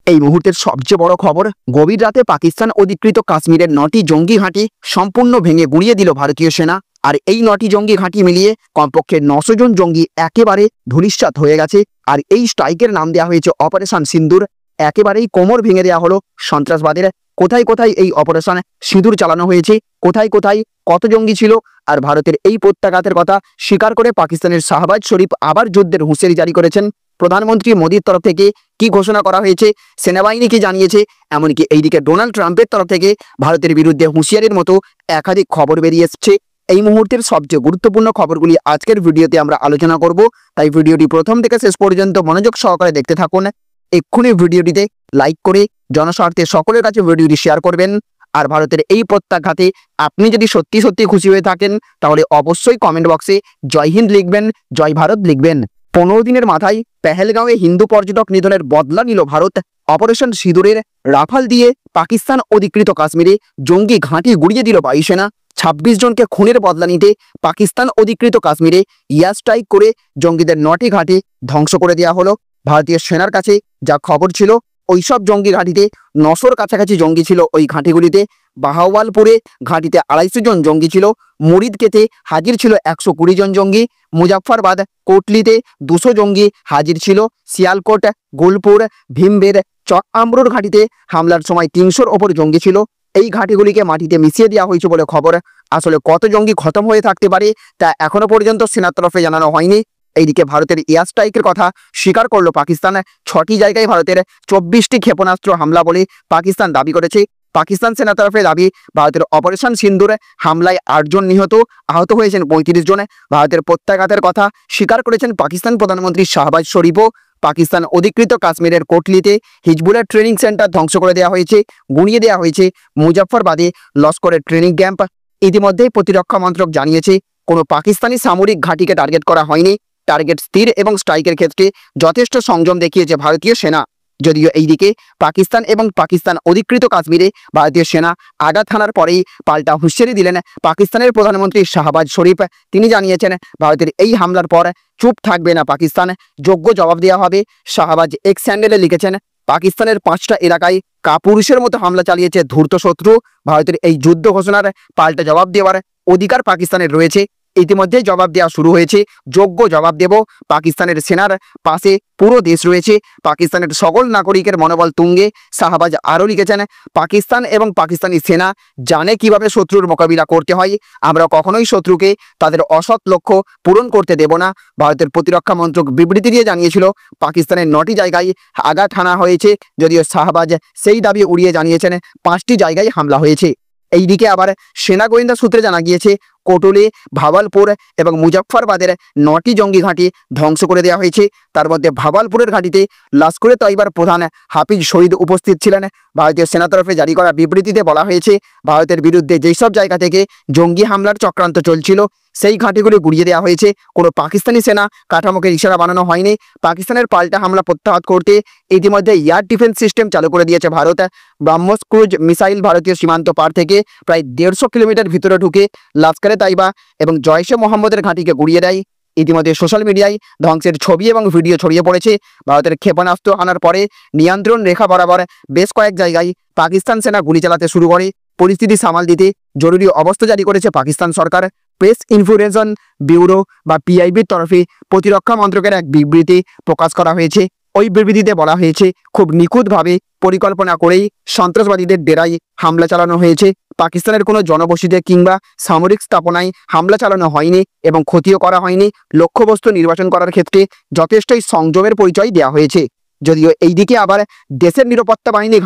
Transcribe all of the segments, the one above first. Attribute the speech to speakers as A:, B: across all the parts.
A: এই মুহূর্তের সবচেয়ে বড় খবর, গভীর রাতে পাকিস্তান অধিকৃত কাশ্মীরের 9টি জঙ্গি ঘাঁটি সম্পূর্ণ ভেঙে গুঁড়িয়ে দিল ভারতীয় সেনা। আর এই 9টি জঙ্গি ঘাঁটি মিলিয়ে কমপক্ষে 900 জন জঙ্গি একেবারে ধূলিসাৎ হয়ে গেছে। আর এই স্ট্রাইকের নাম দেওয়া হয়েছে অপারেশন সিন্দুর। একেবারেই কোমর ভেঙে দেওয়া হলো সন্ত্রাসবাদের। কোথায় কোথায় এই অপারেশন সিঁদুর চালানো হয়েছে, কোথায় কোথায় কত জঙ্গি ছিল, আর ভারতের এই প্রত্যাঘাতের কথা স্বীকার করে পাকিস্তানের শাহবাজ শরীফ আবার যুদ্ধের হুঁশিয়ারি জারি করেছেন। প্রধানমন্ত্রী মোদীর তরফ থেকে কি ঘোষণা করা হয়েছে, সেনাবাহিনী কি জানিয়েছে, এমনকি এইদিকে ডোনাল্ড ট্রাম্পের তরফ থেকে ভারতের বিরুদ্ধে হুঁশিয়ারির মতো একাধিক খবর বেরিয়ে এসছে। এই মুহূর্তের সবচেয়ে গুরুত্বপূর্ণ খবরগুলি আজকের ভিডিওতে আমরা আলোচনা করব, তাই ভিডিওটি প্রথম থেকে শেষ পর্যন্ত মনোযোগ সহকারে দেখতে থাকুন। এক্ষুনি ভিডিওটিতে লাইক করে জনস্বার্থে সকলের কাছে ভিডিওটি শেয়ার করবেন। আর ভারতের এই প্রত্যাঘাতে আপনি যদি সত্যি সত্যি খুশি হয়ে থাকেন তাহলে অবশ্যই কমেন্ট বক্সে জয় হিন্দ লিখবেন, জয় ভারত লিখবেন। 15 দিনের মাথায় পেহেলগাঁওয়ে হিন্দু পর্যটক নিধনের বদলা নিল ভারত। অপারেশন সিঁদুরের রাফাল দিয়ে পাকিস্তান অধিকৃত কাশ্মীরে জঙ্গি ঘাঁটি গুড়িয়ে দিল বায়ুসেনা। 26 জনকে খুনের বদলা নিতে পাকিস্তান অধিকৃত কাশ্মীরে এয়ার স্ট্রাইক করে জঙ্গিদের 9টি ঘাঁটি ধ্বংস করে দেওয়া হলো। ভারতীয় সেনার কাছে যা খবর ছিল, ওইসব জঙ্গি ঘাঁটিতে 900-র কাছাকাছি জঙ্গি ছিল। ওই ঘাঁটিগুলিতে বাহাওয়ালপুরে ঘাঁটিতে 250 জন জঙ্গি ছিল। মুরিদকেতে হাজির ছিল 120 জন জঙ্গি। মুজাফফরবাদ কোটলিতে 200 জঙ্গি হাজির ছিল। শিয়ালকোট, গোলপুর, ভীমবের, চক আমরুর ঘাঁটিতে হামলার সময় 300-র ওপর জঙ্গি ছিল। এই ঘাঁটিগুলিকে মাটিতে মিশিয়ে দেওয়া হয়েছে বলে খবর। আসলে কত জঙ্গি খতম হয়ে থাকতে পারে তা এখনো পর্যন্ত সেনার তরফে জানানো হয়নি। এইদিকে ভারতের এয়ার স্ট্রাইকের কথা স্বীকার করলো পাকিস্তান। 6টি জায়গায় ভারতের 24টি ক্ষেপণাস্ত্র হামলা বলে পাকিস্তান দাবি করেছে। পাকিস্তান সেনা তরফে দাবি, ভারতের অপারেশন সিন্দুর হামলায় 8 জন নিহত, আহত হয়েছেন 35 জন। ভারতের প্রত্যাঘাতের কথা স্বীকার করেছেন পাকিস্তান প্রধানমন্ত্রী শাহবাজ শরীফও। পাকিস্তান অধিকৃত কাশ্মীরের কোটলিতে হিজবুলের ট্রেনিং সেন্টার ধ্বংস করে দেওয়া হয়েছে, গুঁড়িয়ে দেওয়া হয়েছে। মুজাফফরবাদে লস্করের ট্রেনিং ক্যাম্প। ইতিমধ্যেই প্রতিরক্ষা মন্ত্রক জানিয়েছে কোনো পাকিস্তানি সামরিক ঘাঁটিকে টার্গেট করা হয়নি। টার্গেট স্থির এবং স্ট্রাইকের ক্ষেত্রে যথেষ্ট সংযম দেখিয়েছে ভারতীয় সেনা। যদিও এইদিকে পাকিস্তান এবং পাকিস্তান অধিকৃত কাশ্মীরে ভারতীয় সেনা আঘাত হানার পরেই পাল্টা হুঁশিয়ারি দিলেন পাকিস্তানের প্রধানমন্ত্রী শাহবাজ শরীফ। তিনি জানিয়েছেন, ভারতের এই হামলার পর চুপ থাকবে না পাকিস্তান, যোগ্য জবাব দেওয়া হবে। শাহবাজ এক্স হ্যান্ডেলে লিখেছেন, পাকিস্তানের 5টা এলাকায় কাপুরুষের মতো হামলা চালিয়েছে ধূর্ত শত্রু। ভারতের এই যুদ্ধ ঘোষণার পাল্টা জবাব দেওয়ার অধিকার পাকিস্তানের রয়েছে। ইতিমধ্যে জবাব দেওয়া শুরু হয়েছে, যোগ্য জবাব দেব। পাকিস্তানের সেনার পাশে পুরো দেশ রয়েছে, পাকিস্তানের সকল নাগরিকের মনোবল তুঙ্গে। শাহবাজ আরও লিখেছেন, পাকিস্তান এবং পাকিস্তানি সেনা জানে কিভাবে শত্রুর মোকাবিলা করতে হয়। আমরা কখনোই শত্রুকে তাদের অসৎ লক্ষ্য পূরণ করতে দেব না। ভারতের প্রতিরক্ষা মন্ত্রক বিবৃতি দিয়ে জানিয়েছিল, পাকিস্তানের 9টি জায়গায় আঘাত হানা হয়েছে, যদিও শাহবাজ সেই দাবি উড়িয়ে জানিয়েছেন 5টি জায়গায় হামলা হয়েছে। এইদিকে আবার সেনা গোয়েন্দা সূত্রে জানা গিয়েছে, কোটলে, ভাওয়ালপুর এবং মুজাফফরবাদের 9টি জঙ্গি ঘাঁটি ধ্বংস করে দেওয়া হয়েছে। তার মধ্যে ভাওয়ালপুরের ঘাঁটিতে লস্করে তৈবার প্রধান হাফিজ শহীদ উপস্থিত ছিলেন। ভারতীয় সেনা তরফে জারি করা বিবৃতিতে বলা হয়েছে, ভারতের বিরুদ্ধে যেসব জায়গা থেকে জঙ্গি হামলার চক্রান্ত চলছিল সেই ঘাঁটিগুলি গুড়িয়ে দেওয়া হয়েছে। কোনো পাকিস্তানি সেনা কাঠামোকে ইশারা বানানো হয়নি। পাকিস্তানের পাল্টা হামলা প্রত্যাহাত করতে ইতিমধ্যে এয়ার ডিফেন্স সিস্টেম চালু করে দিয়েছে ভারত। ব্রাহ্মস ক্রুজ মিসাইল ভারতীয় সীমান্ত পার থেকে প্রায় 150 কিলোমিটার ভিতরে ঢুকে লস্করে তাইবা এবং জয়শে মোহাম্মদের ঘাঁটিকে গুড়িয়ে দেয়। ইতিমধ্যে সোশ্যাল মিডিয়ায় ধ্বংসের ছবি এবং ভিডিও ছড়িয়ে পড়েছে। ভারতের ক্ষেপণাস্ত্র হানার পরে নিয়ন্ত্রণ রেখা বরাবর বেশ কয়েক জায়গায় পাকিস্তান সেনা গুলি চালাতে শুরু করে। পরিস্থিতি সামাল দিতে জরুরি অবস্থা জারি করেছে পাকিস্তান সরকার। প্রেস ইনফরমেশন ব্যুরো বা পিআইবির তরফে প্রতিরক্ষা মন্ত্রকের এক বিবৃতি প্রকাশ করা হয়েছে। ওই বিবৃতিতে বলা হয়েছে, খুব নিখুঁতভাবে পরিকল্পনা করেই সন্ত্রাসবাদীদের ডেরায় হামলা চালানো হয়েছে। পাকিস্তানের কোনো জনবসতিতে কিংবা সামরিক স্থাপনায় হামলা চালানো হয়নি এবং ক্ষতিও করা হয়নি। লক্ষ্যবস্তু নির্বাচন করার ক্ষেত্রে যথেষ্টই সংযমের পরিচয় দেওয়া হয়েছে। যদিও এইদিকে আবার দেশের নিরাপত্তা বাহিনী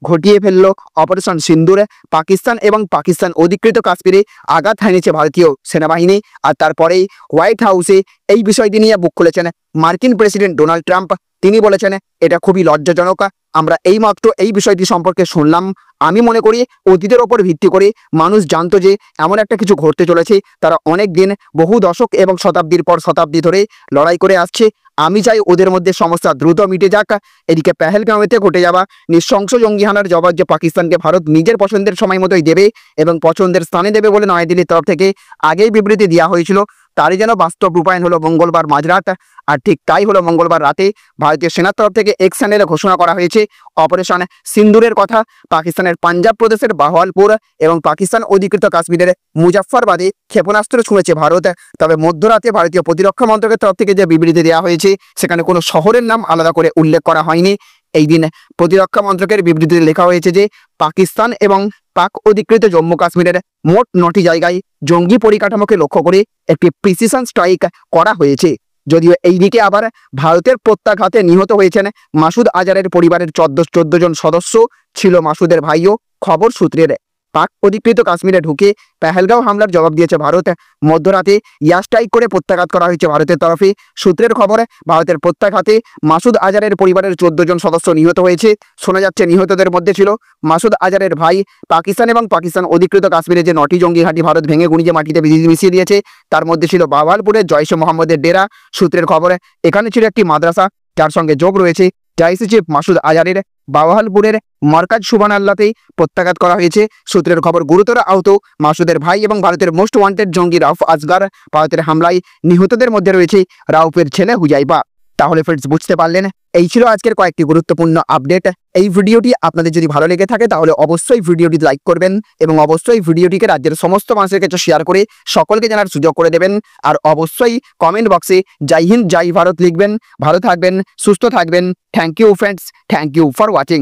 A: ঘটিয়ে ফেলল অপারেশন সিন্দুর। পাকিস্তান এবং পাকিস্তান অধিকৃত কাশ্মীরে আঘাত হানিয়েছে ভারতীয় সেনাবাহিনী। আর তারপরেই হোয়াইট হাউসে এই বিষয়টি নিয়ে বুক খুলেছেন মার্কিন প্রেসিডেন্ট ডোনাল্ড ট্রাম্প। তিনি বলেছেন, এটা খুবই লজ্জাজনক। আমরা এইমাত্র এই বিষয়টি সম্পর্কে শুনলাম। আমি মনে করি অতীতের ওপর ভিত্তি করে মানুষ জানতো যে এমন একটা কিছু ঘটতে চলেছে। তারা অনেক দিন, বহু দশক এবং শতাব্দীর পর শতাব্দী ধরে লড়াই করে আসছে। আমি চাই ওদের মধ্যে সমস্যা দ্রুত মিটে যাক। এদিকে পেহেলগাঁওতে ঘটে যাওয়া নৃশংস জঙ্গি হানার জবাব যে পাকিস্তানকে ভারত নিজের পছন্দের সময় মতোই দেবে এবং পছন্দের স্থানে দেবে বলে নয়াদিল্লির তরফ থেকে আগেই বিবৃতি দেওয়া হয়েছিল। তারই যেন বাস্তব রূপায়ণ হলো মঙ্গলবার মাঝরাত। আর ঠিক তাই হলো মঙ্গলবার রাতে ভারতীয় সেনার তরফ থেকে এক্স চ্যানেলে ঘোষণা করা হয়েছে অপারেশন সিন্দুরের কথা। পাকিস্তানের পাঞ্জাব প্রদেশের বাহওয়ালপুর এবং পাকিস্তান অধিকৃত কাশ্মীরের মুজাফফরবাদে ক্ষেপণাস্ত্র ছুঁড়েছে ভারত। তবে মধ্যরাতে ভারতীয় প্রতিরক্ষা মন্ত্রকের তরফ থেকে যে বিবৃতি দেওয়া হয়েছে সেখানে কোনো শহরের নাম আলাদা করে উল্লেখ করা হয়নি। এই দিন প্রতিরক্ষা মন্ত্রকের বিবৃতিতে লেখা হয়েছে যে পাকিস্তান এবং পাক অধিকৃত জম্মু কাশ্মীরের মোট 9টি জায়গায় জঙ্গি পরিকাঠামোকে লক্ষ্য করে একটি প্রিসিশন স্ট্রাইক করা হয়েছে। যদিও এই দিকে আবার ভারতের প্রত্যাঘাতে নিহত হয়েছেন মাসুদ আজহারের পরিবারের 14 জন সদস্য ছিল মাসুদের ভাইও। খবর সূত্রের পাক অধিকৃত কাশ্মীরে ঢুকে পেহেলগাঁও হামলার জবাব দিয়েছে ভারত। মধ্যরাতে এয়ার স্ট্রাইক করে প্রত্যাঘাত করা হয়েছে ভারতের তরফে। সূত্রের খবর, ভারতের প্রত্যাঘাতে মাসুদ আজহারের পরিবারের 14 জন সদস্য নিহত হয়েছে। শোনা যাচ্ছে নিহতদের মধ্যে ছিল মাসুদ আজহারের ভাই। পাকিস্তান এবং পাকিস্তান অধিকৃত কাশ্মীরে যে 9টি জঙ্গি ঘাঁটি ভারত ভেঙে গুঁড়িয়ে মাটিতে মিশিয়ে দিয়েছে তার মধ্যে ছিল বাওয়ালপুরের জয়শে মোহাম্মদের ডেরা। সূত্রের খবরে এখানে ছিল একটি মাদ্রাসা যার সঙ্গে যোগ রয়েছে জাইসি চিফ মাসুদ আজহারের। বাওয়ালপুরের মার্কাজ সুবহানাল্লাহতে প্রত্যাঘাত করা হয়েছে। সূত্রের খবর, গুরুতর আহত মাসুদের ভাই এবং ভারতের মোস্ট ওয়ান্টেড জঙ্গি রাউফ আসগার। ভারতের হামলায় নিহতদের মধ্যে রয়েছে রাউফের ছেলে হুজাইবা। তাহলে ফ্রেন্ডস, বুঝতে পারলেন, এই ছিল আজকের কয়েকটি গুরুত্বপূর্ণ আপডেট। এই ভিডিওটি আপনাদের যদি ভালো লেগে থাকে তাহলে অবশ্যই ভিডিওটি লাইক করবেন এবং অবশ্যই ভিডিওটিকে রাজ্যের সমস্ত মানুষের কাছে শেয়ার করে সকলকে জানার সুযোগ করে দেবেন। আর অবশ্যই কমেন্ট বক্সে জয় হিন্দ জয় ভারত লিখবেন। ভালো থাকবেন, সুস্থ থাকবেন। Thank you friends, thank you for watching.